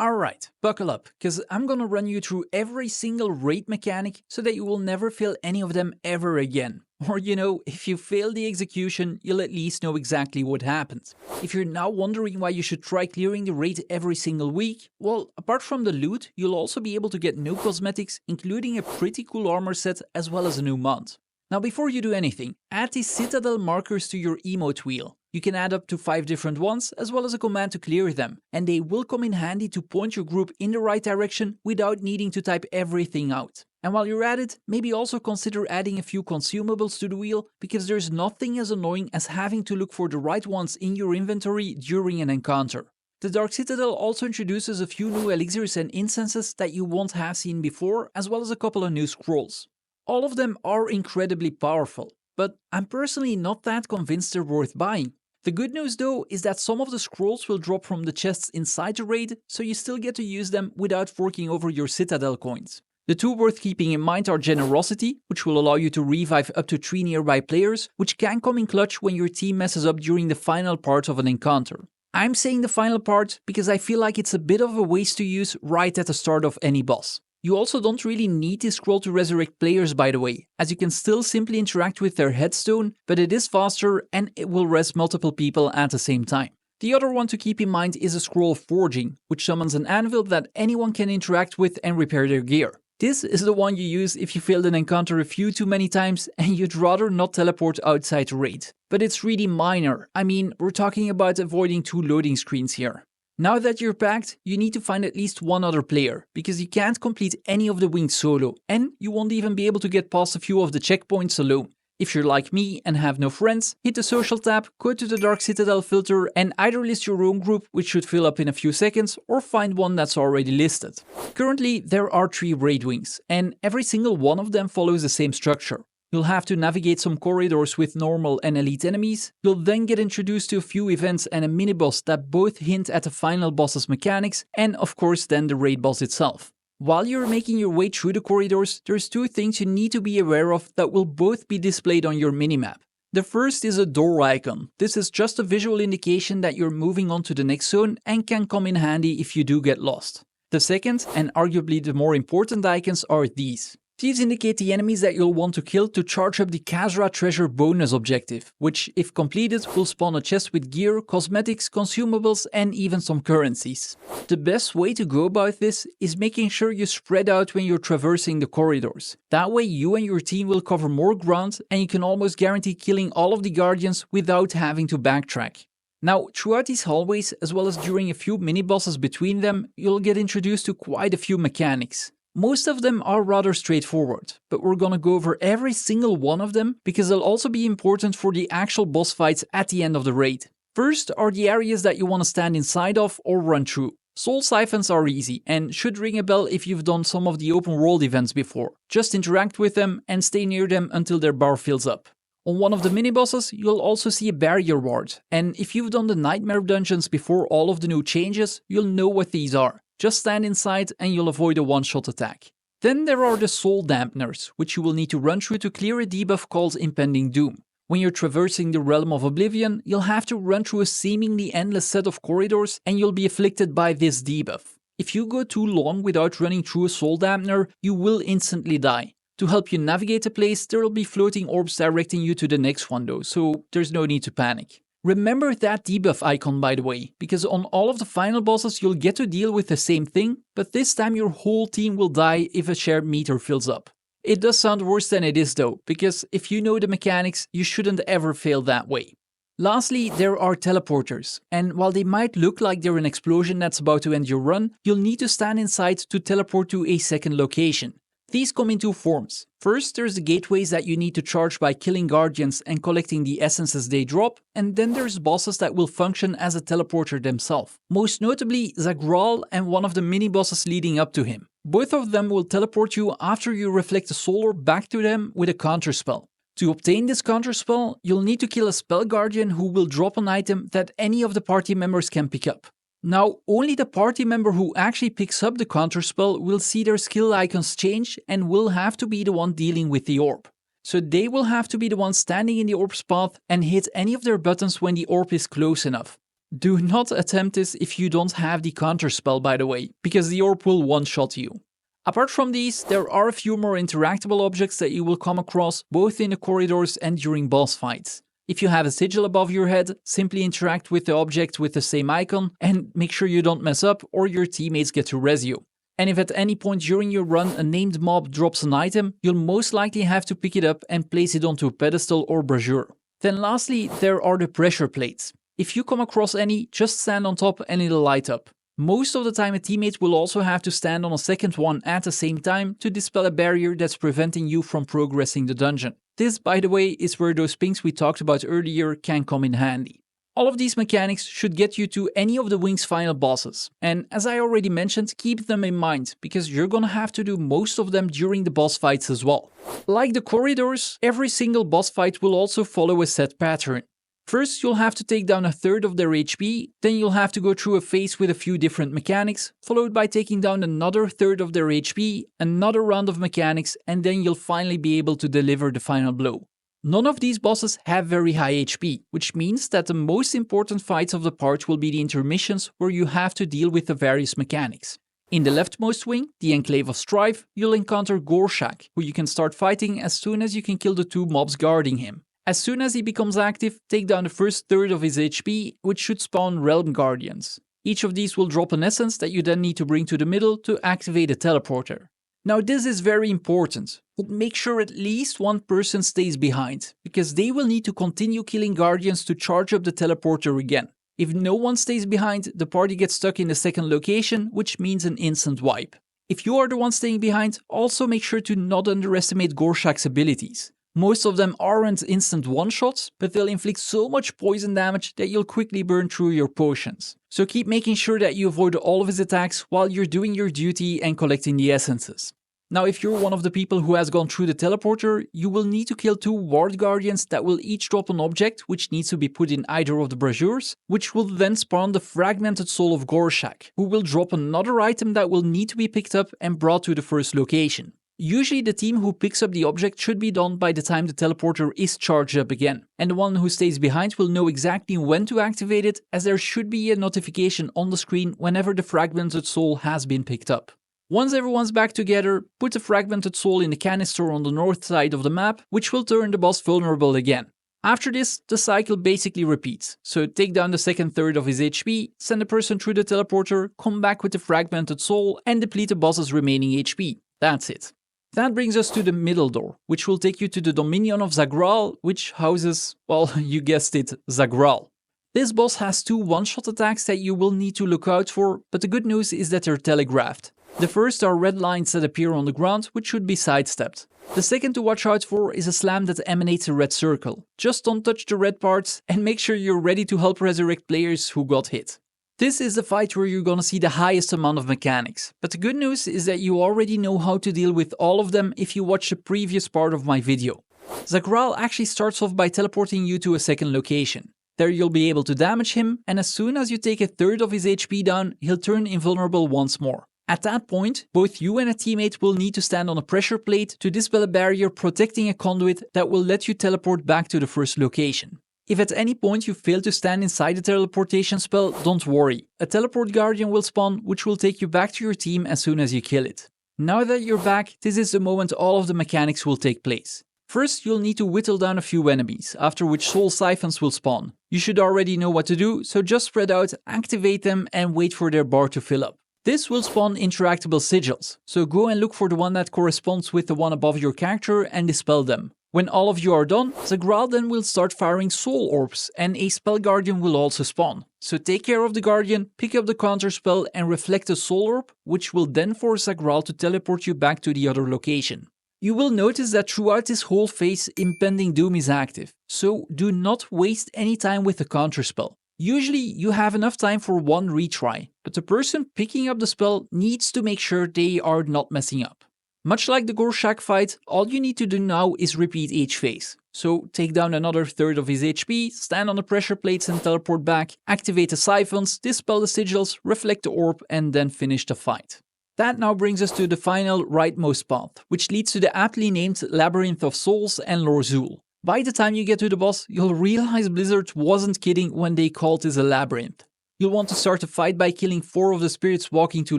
Alright, buckle up, cause I'm gonna run you through every single raid mechanic so that you will never fail any of them ever again. Or if you fail the execution, you'll at least know exactly what happened. If you're now wondering why you should try clearing the raid every single week, well, apart from the loot, you'll also be able to get new cosmetics, including a pretty cool armor set as well as a new mount. Now before you do anything, add the Citadel markers to your emote wheel. You can add up to 5 different ones, as well as a command to clear them, and they will come in handy to point your group in the right direction without needing to type everything out. And while you're at it, maybe also consider adding a few consumables to the wheel, because there's nothing as annoying as having to look for the right ones in your inventory during an encounter. The Dark Citadel also introduces a few new elixirs and incenses that you won't have seen before, as well as a couple of new scrolls. All of them are incredibly powerful, but I'm personally not that convinced they're worth buying. The good news though is that some of the scrolls will drop from the chests inside the raid, so you still get to use them without forking over your Citadel coins. The two worth keeping in mind are Generosity, which will allow you to revive up to 3 nearby players, which can come in clutch when your team messes up during the final part of an encounter. I'm saying the final part because I feel like it's a bit of a waste to use right at the start of any boss. You also don't really need this scroll to resurrect players, by the way, as you can still simply interact with their headstone, but it is faster and it will res multiple people at the same time. The other one to keep in mind is a scroll Forging, which summons an anvil that anyone can interact with and repair their gear. This is the one you use if you failed an encounter a few too many times and you'd rather not teleport outside the raid. But it's really minor. I mean, we're talking about avoiding 2 loading screens here. Now that you're packed, you need to find at least one other player, because you can't complete any of the wings solo, and you won't even be able to get past a few of the checkpoints alone. If you're like me and have no friends, hit the social tab, go to the Dark Citadel filter and either list your own group, which should fill up in a few seconds, or find one that's already listed. Currently, there are 3 raid wings, and every single one of them follows the same structure. You'll have to navigate some corridors with normal and elite enemies. You'll then get introduced to a few events and a mini-boss that both hint at the final boss's mechanics, and of course then the raid boss itself. While you're making your way through the corridors, there's 2 things you need to be aware of that will both be displayed on your minimap. The first is a door icon. This is just a visual indication that you're moving on to the next zone and can come in handy if you do get lost. The second, and arguably the more important icons, are these. These indicate the enemies that you'll want to kill to charge up the Khazra treasure bonus objective, which, if completed, will spawn a chest with gear, cosmetics, consumables and even some currencies. The best way to go about this is making sure you spread out when you're traversing the corridors. That way you and your team will cover more ground and you can almost guarantee killing all of the guardians without having to backtrack. Now, throughout these hallways, as well as during a few mini-bosses between them, you'll get introduced to quite a few mechanics. Most of them are rather straightforward, but we're gonna go over every single one of them because they'll also be important for the actual boss fights at the end of the raid. First are the areas that you want to stand inside of or run through. Soul siphons are easy and should ring a bell if you've done some of the open world events before. Just interact with them and stay near them until their bar fills up. On one of the mini-bosses, you'll also see a barrier ward, and if you've done the nightmare dungeons before all of the new changes, you'll know what these are. Just stand inside and you'll avoid a one-shot attack. Then there are the soul dampeners, which you will need to run through to clear a debuff called Impending Doom. When you're traversing the Realm of Oblivion, you'll have to run through a seemingly endless set of corridors and you'll be afflicted by this debuff. If you go too long without running through a soul dampener, you will instantly die. To help you navigate the place, there will be floating orbs directing you to the next one though, so there's no need to panic. Remember that debuff icon, by the way, because on all of the final bosses you'll get to deal with the same thing, but this time your whole team will die if a shared meter fills up. It does sound worse than it is though, because if you know the mechanics, you shouldn't ever fail that way. Lastly, there are teleporters, and while they might look like they're an explosion that's about to end your run, you'll need to stand inside to teleport to a second location. These come in 2 forms. First, there's the gateways that you need to charge by killing guardians and collecting the essences they drop, and then there's bosses that will function as a teleporter themselves. Most notably Zagraal and one of the mini-bosses leading up to him. Both of them will teleport you after you reflect a soul orb back to them with a counterspell. To obtain this counterspell, you'll need to kill a spell guardian who will drop an item that any of the party members can pick up. Now, only the party member who actually picks up the counterspell will see their skill icons change and will have to be the one dealing with the orb. So they will have to be the one standing in the orb's path and hit any of their buttons when the orb is close enough. Do not attempt this if you don't have the counter spell, by the way, because the orb will one-shot you. Apart from these, there are a few more interactable objects that you will come across both in the corridors and during boss fights. If you have a sigil above your head, simply interact with the object with the same icon and make sure you don't mess up or your teammates get to res you. And if at any point during your run a named mob drops an item, you'll most likely have to pick it up and place it onto a pedestal or brazier. Then lastly, there are the pressure plates. If you come across any, just stand on top and it'll light up. Most of the time a teammate will also have to stand on a second one at the same time to dispel a barrier that's preventing you from progressing the dungeon. This, by the way, is where those pings we talked about earlier can come in handy. All of these mechanics should get you to any of the Wing's final bosses, and as I already mentioned, keep them in mind, because you're gonna have to do most of them during the boss fights as well. Like the corridors, every single boss fight will also follow a set pattern. First, you'll have to take down a third of their HP, then you'll have to go through a phase with a few different mechanics, followed by taking down another third of their HP, another round of mechanics, and then you'll finally be able to deliver the final blow. None of these bosses have very high HP, which means that the most important fights of the part will be the intermissions where you have to deal with the various mechanics. In the leftmost wing, the Enclave of Strife, you'll encounter Gorschak, who you can start fighting as soon as you can kill the two mobs guarding him. As soon as he becomes active, take down the first third of his HP, which should spawn Realm Guardians. Each of these will drop an essence that you then need to bring to the middle to activate a teleporter. Now this is very important, but make sure at least one person stays behind, because they will need to continue killing Guardians to charge up the teleporter again. If no one stays behind, the party gets stuck in the second location, which means an instant wipe. If you are the one staying behind, also make sure to not underestimate Gorshak's abilities. Most of them aren't instant one-shots, but they'll inflict so much poison damage that you'll quickly burn through your potions. So keep making sure that you avoid all of his attacks while you're doing your duty and collecting the essences. Now if you're one of the people who has gone through the teleporter, you will need to kill two Ward Guardians that will each drop an object which needs to be put in either of the braziers, which will then spawn the Fragmented Soul of Gorschak, who will drop another item that will need to be picked up and brought to the first location. Usually the team who picks up the object should be done by the time the teleporter is charged up again, and the one who stays behind will know exactly when to activate it, as there should be a notification on the screen whenever the Fragmented Soul has been picked up. Once everyone's back together, put the Fragmented Soul in the canister on the north side of the map, which will turn the boss vulnerable again. After this, the cycle basically repeats, so take down the second third of his HP, send the person through the teleporter, come back with the Fragmented Soul and deplete the boss's remaining HP. That's it. That brings us to the middle door, which will take you to the Dominion of Zagraal, which houses, well, you guessed it, Zagraal. This boss has two one-shot attacks that you will need to look out for, but the good news is that they're telegraphed. The first are red lines that appear on the ground, which should be sidestepped. The second to watch out for is a slam that emanates a red circle. Just don't touch the red parts and make sure you're ready to help resurrect players who got hit. This is the fight where you're gonna see the highest amount of mechanics, but the good news is that you already know how to deal with all of them if you watch the previous part of my video. Zagraal actually starts off by teleporting you to a second location. There you'll be able to damage him, and as soon as you take a third of his HP down, he'll turn invulnerable once more. At that point, both you and a teammate will need to stand on a pressure plate to dispel a barrier protecting a conduit that will let you teleport back to the first location. If at any point you fail to stand inside the teleportation spell, don't worry. A teleport guardian will spawn, which will take you back to your team as soon as you kill it. Now that you're back, this is the moment all of the mechanics will take place. First, you'll need to whittle down a few enemies, after which soul siphons will spawn. You should already know what to do, so just spread out, activate them and wait for their bar to fill up. This will spawn interactable sigils, so go and look for the one that corresponds with the one above your character and dispel them. When all of you are done, Zagraal then will start firing soul orbs and a spell guardian will also spawn. So take care of the guardian, pick up the counter spell and reflect the soul orb, which will then force Zagraal to teleport you back to the other location. You will notice that throughout this whole phase, Impending Doom is active, so do not waste any time with the counter spell. Usually you have enough time for one retry, but the person picking up the spell needs to make sure they are not messing up. Much like the Gorschak fight, all you need to do now is repeat each phase. So take down another third of his HP, stand on the pressure plates and teleport back, activate the siphons, dispel the sigils, reflect the orb and then finish the fight. That now brings us to the final rightmost path, which leads to the aptly named Labyrinth of Souls and Lorzuul. By the time you get to the boss, you'll realize Blizzard wasn't kidding when they called this a labyrinth. You'll want to start the fight by killing 4 of the spirits walking to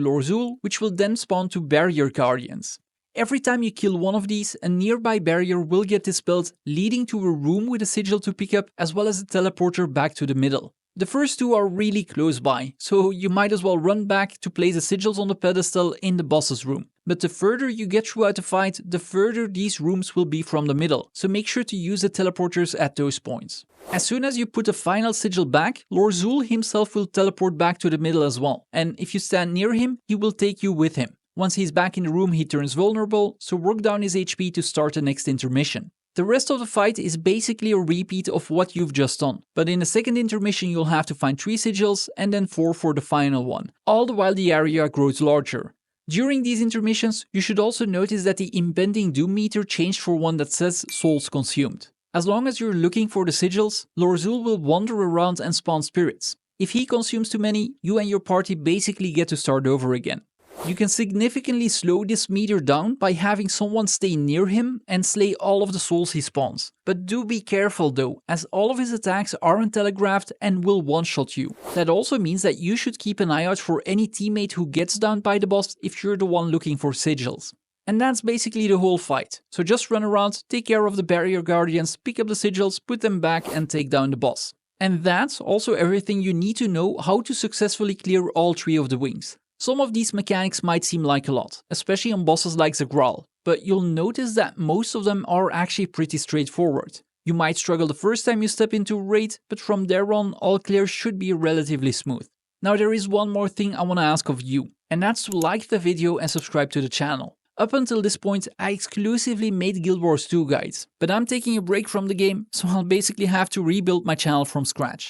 Lorzuul, which will then spawn 2 barrier guardians. Every time you kill one of these, a nearby barrier will get dispelled, leading to a room with a sigil to pick up, as well as a teleporter back to the middle. The first 2 are really close by, so you might as well run back to place the sigils on the pedestal in the boss's room. But the further you get throughout the fight, the further these rooms will be from the middle, so make sure to use the teleporters at those points. As soon as you put the final sigil back, Lorzuul himself will teleport back to the middle as well, and if you stand near him, he will take you with him. Once he's back in the room, he turns vulnerable, so work down his HP to start the next intermission. The rest of the fight is basically a repeat of what you've just done, but in the second intermission you'll have to find 3 sigils and then 4 for the final one, all the while the area grows larger. During these intermissions, you should also notice that the impending doom meter changed for one that says souls consumed. As long as you're looking for the sigils, Lorzuul will wander around and spawn spirits. If he consumes too many, you and your party basically get to start over again. You can significantly slow this meter down by having someone stay near him and slay all of the souls he spawns. But do be careful though, as all of his attacks aren't telegraphed and will one-shot you. That also means that you should keep an eye out for any teammate who gets downed by the boss if you're the one looking for sigils. And that's basically the whole fight. So just run around, take care of the barrier guardians, pick up the sigils, put them back and take down the boss. And that's also everything you need to know how to successfully clear all 3 of the wings. Some of these mechanics might seem like a lot, especially on bosses like Zagraal, but you'll notice that most of them are actually pretty straightforward. You might struggle the first time you step into a raid, but from there on, all clear should be relatively smooth. Now there is one more thing I want to ask of you, and that's to like the video and subscribe to the channel. Up until this point, I exclusively made Guild Wars 2 guides, but I'm taking a break from the game, so I'll basically have to rebuild my channel from scratch.